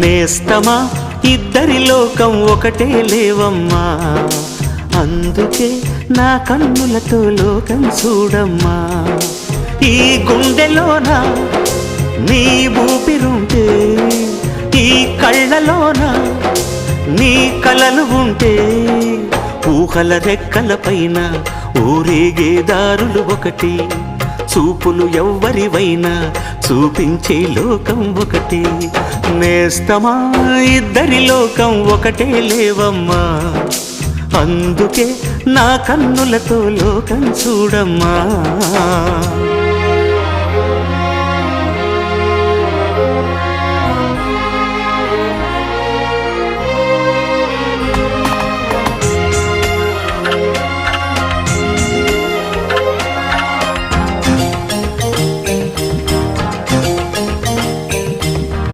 నేస్తమా ఇద్దరి లోకం ఒకటే లేవమ్మా, అందుకే నా కన్నులతో లోకం చూడమ్మా. ఈ గుండెలోన నీ ఊపిరుంటే, ఈ కళ్ళలోన నీ కలలు ఉంటే, ఊహల రెక్కల పైన ఊరేగే దారులు ఒకటి, చూపులు ఎవ్వరివైనా చూపించే లోకం ఒకటి. నేస్తమా ఇద్దరి లోకం ఒకటే లేవమ్మా, అందుకే నా కన్నులతో లోకం చూడమ్మా.